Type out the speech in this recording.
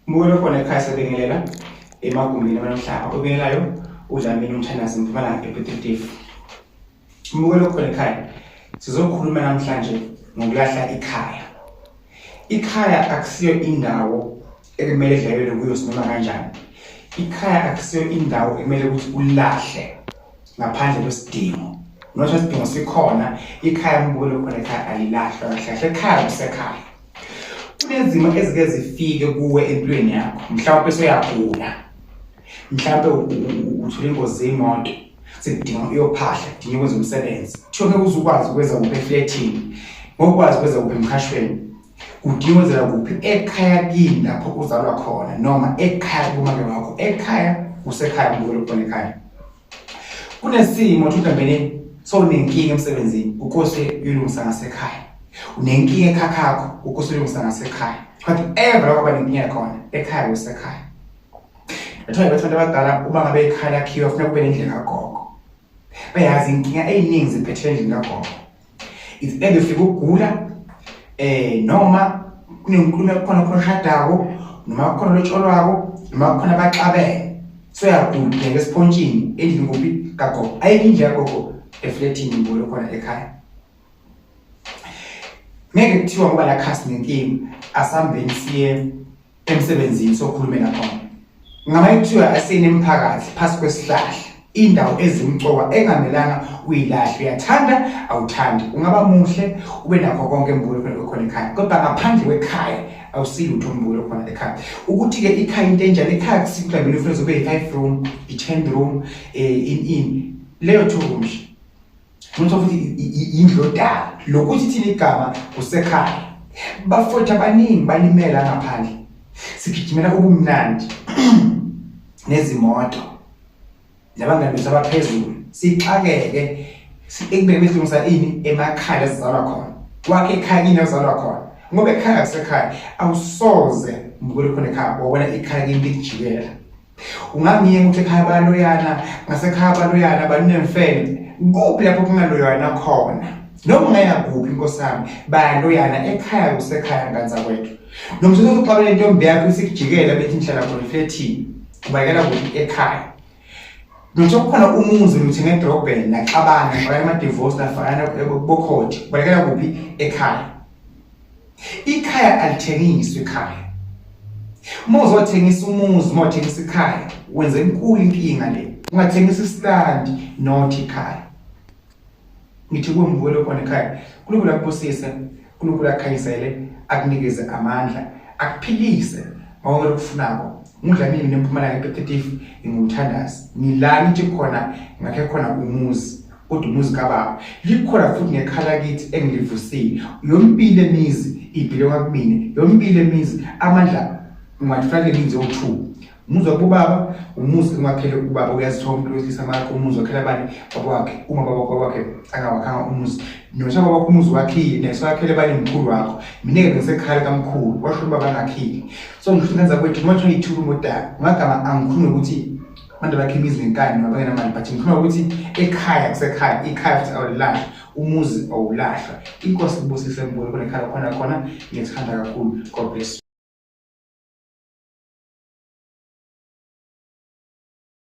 Mukelo khona ekhaya sebengelela emagumbini amanamhlaba obengelayo uDlamini Mthandazi Mpumalanga ePitolifi. Mukelo khona ekhaya sizokhuluma namhlanje ngokulahla ikhaya. Ikhaya akusiyo indawo ekumele idlalelwe kuyo sinoma kanjani. Ikhaya akusiyo indawo ekumele ukuthi ulahle ngaphandle kwesidingo. Noma isidingo sikhona, ikhaya mukelo khona ekhaya alilahlwa kahle. Ekhaya kusekhaya. Kunezimo ezike zifike kuwe empilweni yakho. Mhlawumbe seyagula. Mhlawumbe uthola ingozi yemoto. Sekudinga uyophahla, udinga ukwenza umsebenzi. Kuthiwa ngeke uzukwazi ukwenza kuphi efletini. Ngokwazi ukwenza kuphi emkhashweni. Udinga ukwenzela kuphi ekhaya kini lapho uzalwa khona noma ekhaya kumake wakho. Ekhaya kusekhaya mukelo khona ekhaya. Kunesimo uDlamini sonenkinga emsebenzini ukose uyilungisa ngasekhaya. Unenkinga ekhakhakho ukusulungisa ngasekhaya. Whatever lokho abanenkinga khona ekhaya kusekhaya. Bathola abantu abadala uma ngabe ekhaya lakhiwa kufanele kube nendlela kagogo. Bayazi inkinga eziningi ziphethe endlini kagogo. It's either ufika ukugula noma kunenkulumo khona shadako noma khona lotsholwako noma khona baxabene. So yagula ngespontshini endlini kuphi kagogo. Ayikho indlela kagogo efletini mukelo khona ekhaya. Ngeke kuthiwa ngoba la khasi nenkinga asambeni siye emsebenzini sokhulumela khona. Ngama kuthiwa asine emphakathi phasi kwesihlahla indawo ezimcoka engamelanga uyilahle. Uyathanda awuthandi, ungaba muhle ube nakho konke mukelo khona ekhaya, kodwa ngaphandle kwekhaya awusili utho mukelo khona ekhaya. Ukuthi ke ikhaya into enjani ekhaya kusikhulumela ufuna ube i5 room, i10 room, in leyo 2 rooms. Mutho futhi indlu yodala lokuthi thina igama kusekhaya. Bafowethu abaningi balimela ngaphandle. Sigijimela ubumnandi nezimoto. Labangani bethu abaphezulu sixakeke ekubeke besilungisa ini emakhaya ezizalwa khona. Kwakhe ekhaya kini ezizalwa khona. Ngoba ekhaya kusekhaya awusoze mukelo khona ekhaya wabona ikhaya kini likujikela. Ungangiye ukuthi ekhaya baloyana, ngasekhaya baloyana banemfene. Kuphi lapho kungaloyana khona? Noma ngaya kuphi inkosi yami bayaloyana ekhaya kusekhaya nganza kwethu. Noma uzoqabela intombi yakho isikujikela bethi inhlala khona efletini. Kubayela kuphi ekhaya. Noma kukhona umuzi uthi ngedrobheni naxabana ngoba ama divorce nafana bokhoti. Kubayela kuphi ekhaya. Ikhaya alithengiswa ekhaya. Uma uzothengisa umuzi, uma uthengisa ikhaya, wenze inkulu inkinga le. Ungathengisa istand not ikhaya. Ngithi kuwe mukelo khona ekhaya, uNkulunkulu akubusise, uNkulunkulu akukhanyisele, akunikeze amandla, akuphilise konke okufunako. UDlamini neMpumalanga ePitolifi ngumthandazi. Ngilana nje khona ngakhe khona umuzi, kodwa umuzi kaBaba. Likhona futhi ngekhala kithi engilivusile. Yompile imizi ibhilo kakumina. Yompile imizi amandla ungathifake imizi yo2. Umuzi wakubaba, umuzi ungakhele ubaba uyazithola umuntu wesilisa amakho umuzi wakhela abani bakwakhe. Uma baba kwakhe angawakhanga umuzi, nosha baba umuzi wakhile nesakhele bani mkhulu wakho. Mina ngisekhaya kaMkhulu, washo baba ngakhile. So ngihlinza kwethu uma kuthi i2 room odala, ngagama angikhulumi ukuthi abantu bakhe imizi ngenkani noma bangena mali, but ngikhuluma ukuthi ekhaya kusekhaya, ikhaya futhi awulahla, umuzi awulahla. Inkosi kubusise mukelo khona ekhaya khona ngiyethanda kakhulu. God bless.